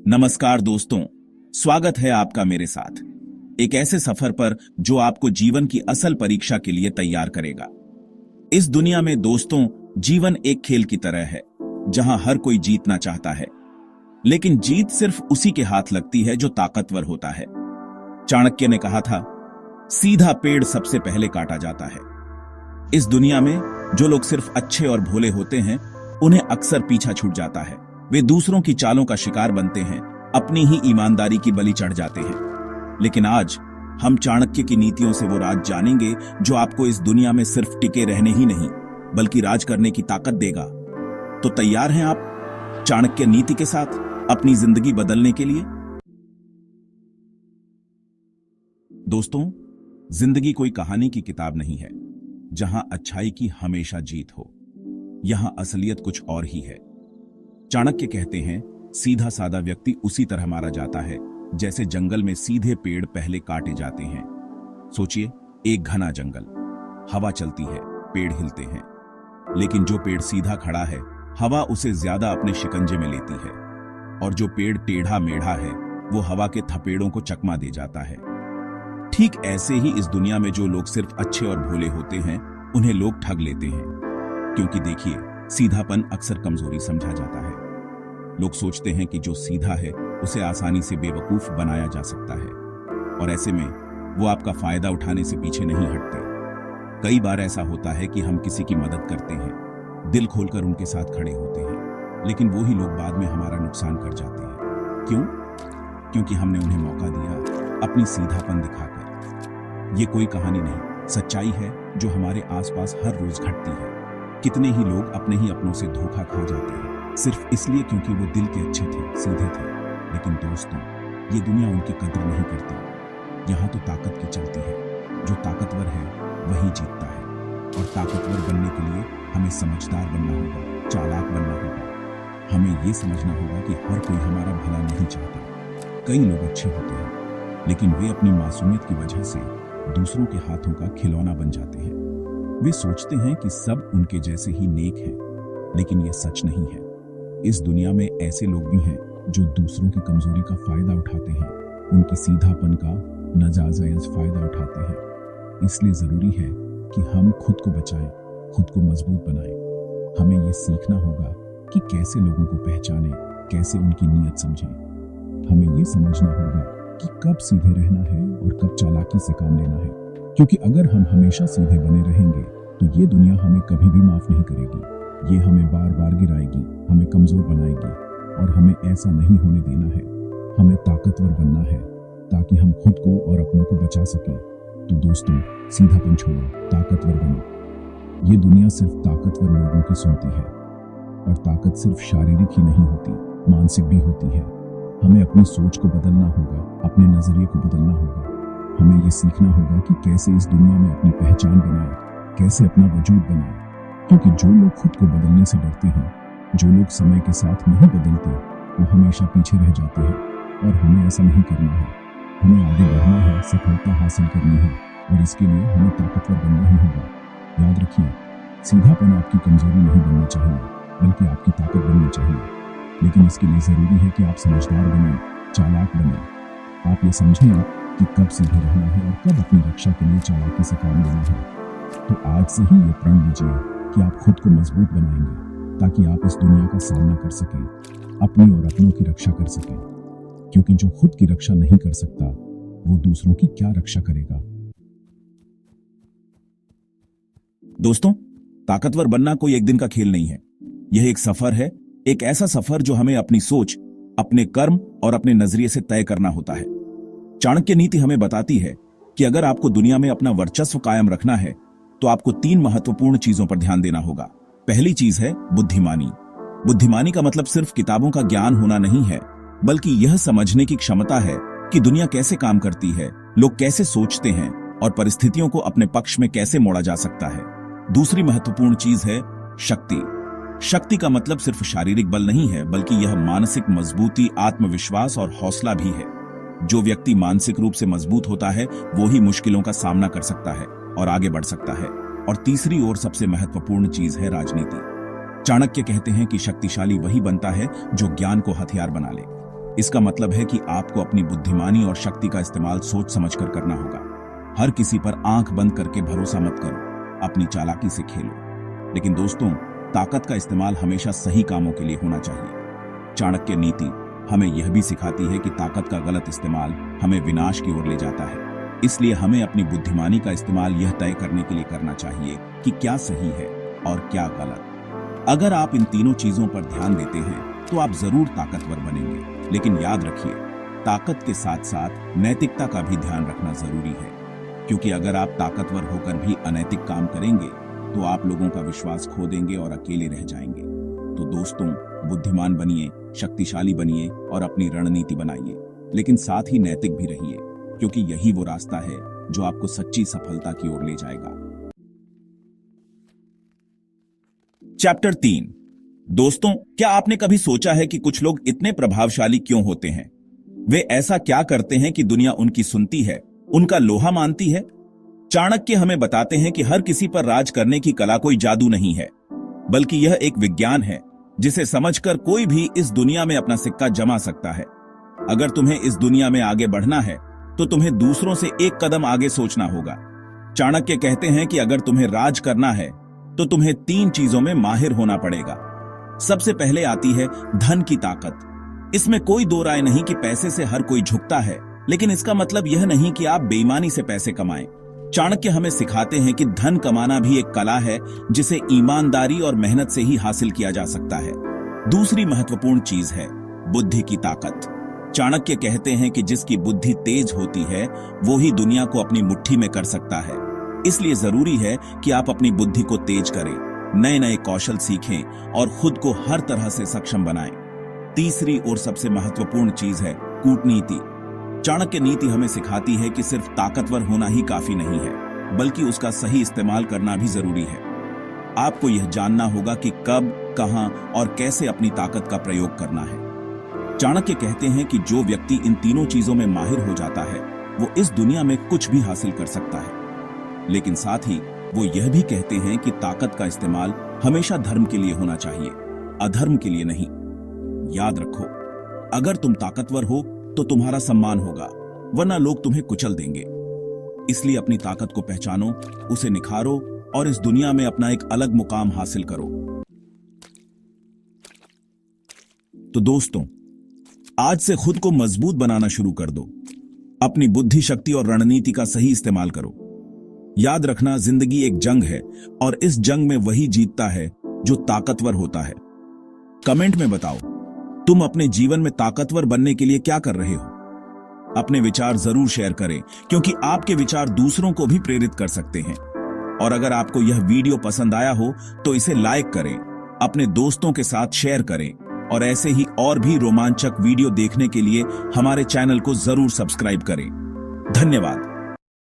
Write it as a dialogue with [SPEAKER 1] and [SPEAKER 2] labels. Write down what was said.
[SPEAKER 1] नमस्कार दोस्तों, स्वागत है आपका मेरे साथ एक ऐसे सफर पर जो आपको जीवन की असल परीक्षा के लिए तैयार करेगा। इस दुनिया में दोस्तों, जीवन एक खेल की तरह है जहां हर कोई जीतना चाहता है, लेकिन जीत सिर्फ उसी के हाथ लगती है जो ताकतवर होता है। चाणक्य ने कहा था, सीधा पेड़ सबसे पहले काटा जाता है। इस दुनिया में जो लोग सिर्फ अच्छे और भोले होते हैं, उन्हें अक्सर पीछा छूट जाता है। वे दूसरों की चालों का शिकार बनते हैं, अपनी ही ईमानदारी की बलि चढ़ जाते हैं। लेकिन आज हम चाणक्य की नीतियों से वो राज जानेंगे जो आपको इस दुनिया में सिर्फ टिके रहने ही नहीं, बल्कि राज करने की ताकत देगा। तो तैयार हैं आप चाणक्य नीति के साथ अपनी जिंदगी बदलने के लिए? दोस्तों, जिंदगी कोई कहानी की किताब नहीं है जहां अच्छाई की हमेशा जीत हो। यहां असलियत कुछ और ही है। चाणक्य कहते हैं, सीधा साधा व्यक्ति उसी तरह मारा जाता है जैसे जंगल में सीधे पेड़ पहले काटे जाते हैं। सोचिए, एक घना जंगल, हवा चलती है, पेड़ हिलते हैं, लेकिन जो पेड़ सीधा खड़ा है, हवा उसे ज्यादा अपने शिकंजे में लेती है, और जो पेड़ टेढ़ा मेढ़ा है, वो हवा के थपेड़ों को चकमा दे जाता है। ठीक ऐसे ही इस दुनिया में जो लोग सिर्फ अच्छे और भोले होते हैं, उन्हें लोग ठग लेते हैं, क्योंकि देखिए, सीधापन अक्सर कमजोरी समझा जाता है। लोग सोचते हैं कि जो सीधा है उसे आसानी से बेवकूफ बनाया जा सकता है, और ऐसे में वो आपका फायदा उठाने से पीछे नहीं हटते। कई बार ऐसा होता है कि हम किसी की मदद करते हैं, दिल खोलकर उनके साथ खड़े होते हैं, लेकिन वो ही लोग बाद में हमारा नुकसान कर जाते हैं। क्यों? क्योंकि हमने उन्हें मौका दिया अपनी सीधापन दिखाकर। ये कोई कहानी नहीं, सच्चाई है जो हमारे आसपास हर रोज घटती है। कितने ही लोग अपने ही अपनों से धोखा खा जाते हैं, सिर्फ इसलिए क्योंकि वो दिल के अच्छे थे, सीधे थे। लेकिन दोस्तों, ये दुनिया उनकी कदर नहीं करती। यहाँ तो ताकत की चलती है। जो ताकतवर है वही जीतता है, और ताकतवर बनने के लिए हमें समझदार बनना होगा, चालाक बनना होगा। हमें ये समझना होगा कि हर कोई हमारा भला नहीं चाहता। कई लोग अच्छे होते हैं, लेकिन वे अपनी मासूमियत की वजह से दूसरों के हाथों का खिलौना बन जाते हैं। वे सोचते हैं कि सब उनके जैसे ही नेक हैं, लेकिन यह सच नहीं है। इस दुनिया में ऐसे लोग भी हैं जो दूसरों की कमजोरी का फायदा उठाते हैं, उनकी सीधापन का नाजायज फायदा उठाते हैं। इसलिए जरूरी है कि हम खुद को बचाएं, खुद को मजबूत बनाएं। हमें यह सीखना होगा कि कैसे लोगों को पहचानें, कैसे उनकी नीयत समझें। हमें यह समझना होगा कि कब सीधे रहना है और कब चालाकी से काम लेना है, क्योंकि अगर हम हमेशा सीधे बने रहेंगे तो ये दुनिया हमें कभी भी माफ नहीं करेगी। ये हमें बार बार गिराएगी, हमें कमजोर बनाएगी, और हमें ऐसा नहीं होने देना है। हमें ताकतवर बनना है ताकि हम खुद को और अपनों को बचा सकें। तो दोस्तों, सीधापन छोड़ो, ताकतवर बनो। ये दुनिया सिर्फ ताकतवर लोगों की सुनती है, और ताकत सिर्फ शारीरिक ही नहीं होती, मानसिक भी होती है। हमें अपनी सोच को बदलना होगा, अपने नजरिए को बदलना होगा। हमें ये सीखना होगा कि कैसे इस दुनिया में अपनी पहचान बनाए, कैसे अपना वजूद बनाए। क्योंकि जो लोग खुद को बदलने से डरते हैं, जो लोग समय के साथ नहीं बदलते, वो हमेशा पीछे रह जाते हैं। और हमें ऐसा नहीं करना है। हमें आगे बढ़ना है, सफलता हासिल करनी है, और इसके लिए हमें ताकतवर बनना ही होगा। याद रखिए, सीधापन आपकी कमजोरी नहीं बननी चाहिए, बल्कि आपकी ताकत बननी चाहिए। लेकिन इसके लिए जरूरी है कि आप समझदार बने, चालाक बने। आप ये समझें कि कब सीधे रहना है और कब अपनी रक्षा के लिए चालाकी से काम लेना है। तो आज से ही ये प्रण लीजिए कि आप खुद को मजबूत बनाएंगे, ताकि आप इस दुनिया का सामना कर सकें, अपनी और अपनों की रक्षा कर सकें। क्योंकि जो खुद की रक्षा नहीं कर सकता, वो दूसरों की क्या रक्षा करेगा। दोस्तों, ताकतवर बनना कोई एक दिन का खेल नहीं है। यह एक सफर है, एक ऐसा सफर जो हमें अपनी सोच, अपने कर्म और अपने नजरिए से तय करना होता है। चाणक्य नीति हमें बताती है कि अगर आपको दुनिया में अपना वर्चस्व कायम रखना है, तो आपको 3 महत्वपूर्ण चीजों पर ध्यान देना होगा। पहली चीज है बुद्धिमानी। बुद्धिमानी का मतलब सिर्फ किताबों का ज्ञान होना नहीं है, बल्कि यह समझने की क्षमता है कि दुनिया कैसे काम करती है, लोग कैसे सोचते हैं, और परिस्थितियों को अपने पक्ष में कैसे मोड़ा जा सकता है। दूसरी महत्वपूर्ण चीज है शक्ति। शक्ति का मतलब सिर्फ शारीरिक बल नहीं है, बल्कि यह मानसिक मजबूती, आत्मविश्वास और हौसला भी है। जो व्यक्ति मानसिक रूप से मजबूत होता है, वो ही मुश्किलों का सामना कर सकता है और आगे बढ़ सकता है। और तीसरी और सबसे महत्वपूर्ण चीज है राजनीति। चाणक्य कहते हैं कि शक्तिशाली वही बनता है जो ज्ञान को हथियार बना ले। इसका मतलब है कि आपको अपनी बुद्धिमानी और शक्ति का इस्तेमाल सोच समझकर करना होगा। हर किसी पर आंख बंद करके भरोसा मत करो, अपनी चालाकी से खेलो। लेकिन दोस्तों, ताकत का इस्तेमाल हमेशा सही कामों के लिए होना चाहिए। चाणक्य नीति हमें यह भी सिखाती है कि ताकत का गलत इस्तेमाल हमें विनाश की ओर ले जाता है। इसलिए हमें अपनी बुद्धिमानी का इस्तेमाल यह तय करने के लिए करना चाहिए कि क्या सही है और क्या गलत। अगर आप इन तीनों चीजों पर ध्यान देते हैं तो आप जरूर ताकतवर बनेंगे। लेकिन याद रखिए, ताकत के साथ साथ नैतिकता का भी ध्यान रखना जरूरी है, क्योंकि अगर आप ताकतवर होकर भी अनैतिक काम करेंगे तो आप लोगों का विश्वास खो देंगे और अकेले रह जाएंगे। तो दोस्तों, बुद्धिमान बनिए, शक्तिशाली बनिए और अपनी रणनीति बनाइए, लेकिन साथ ही नैतिक भी रहिए, क्योंकि यही वो रास्ता है जो आपको सच्ची सफलता की ओर ले जाएगा। चैप्टर 3। दोस्तों, क्या आपने कभी सोचा है कि कुछ लोग इतने प्रभावशाली क्यों होते हैं? वे ऐसा क्या करते हैं कि दुनिया उनकी सुनती है, उनका लोहा मानती है? चाणक्य हमें बताते हैं कि हर किसी पर राज करने की कला कोई जादू नहीं है, बल्कि यह एक विज्ञान है जिसे समझकर कोई भी इस दुनिया में अपना सिक्का जमा सकता है। अगर तुम्हें इस दुनिया में आगे बढ़ना है तो तुम्हें दूसरों से एक कदम आगे सोचना होगा। चाणक्य कहते हैं कि अगर तुम्हें राज करना है तो तुम्हें 3 चीजों में माहिर होना पड़ेगा। सबसे पहले आती है धन की ताकत। इसमें कोई दो राय नहीं कि पैसे से हर कोई झुकता है, लेकिन इसका मतलब यह नहीं कि आप बेईमानी से पैसे कमाएं। चाणक्य हमें सिखाते हैं कि धन कमाना भी एक कला है जिसे ईमानदारी और मेहनत से ही हासिल किया जा सकता है। दूसरी महत्वपूर्ण चीज है बुद्धि की ताकत। चाणक्य कहते हैं कि जिसकी बुद्धि तेज होती है वो ही दुनिया को अपनी मुट्ठी में कर सकता है। इसलिए जरूरी है कि आप अपनी बुद्धि को तेज करें, नए नए कौशल सीखें और खुद को हर तरह से सक्षम बनाएं। तीसरी और सबसे महत्वपूर्ण चीज है कूटनीति। चाणक्य नीति हमें सिखाती है कि सिर्फ ताकतवर होना ही काफी नहीं है, बल्कि उसका सही इस्तेमाल करना भी जरूरी है। आपको यह जानना होगा कि कब, कहां और कैसे अपनी ताकत का प्रयोग करना है। चाणक्य कहते हैं कि जो व्यक्ति इन तीनों चीजों में माहिर हो जाता है वो इस दुनिया में कुछ भी हासिल कर सकता है। लेकिन साथ ही वो यह भी कहते हैं कि ताकत का इस्तेमाल हमेशा धर्म के लिए होना चाहिए, अधर्म के लिए नहीं। याद रखो, अगर तुम ताकतवर हो तो तुम्हारा सम्मान होगा, वरना लोग तुम्हें कुचल देंगे। इसलिए अपनी ताकत को पहचानो, उसे निखारो और इस दुनिया में अपना एक अलग मुकाम हासिल करो। तो दोस्तों, आज से खुद को मजबूत बनाना शुरू कर दो। अपनी बुद्धि, शक्ति और रणनीति का सही इस्तेमाल करो। याद रखना, जिंदगी एक जंग है और इस जंग में वही जीतता है जो ताकतवर होता है। कमेंट में बताओ, तुम अपने जीवन में ताकतवर बनने के लिए क्या कर रहे हो? अपने विचार जरूर शेयर करें, क्योंकि आपके विचार दूसरों को भी प्रेरित कर सकते हैं। और अगर आपको यह वीडियो पसंद आया हो तो इसे लाइक करें, अपने दोस्तों के साथ शेयर करें और ऐसे ही और भी रोमांचक वीडियो देखने के लिए हमारे चैनल को जरूर सब्सक्राइब करें। धन्यवाद।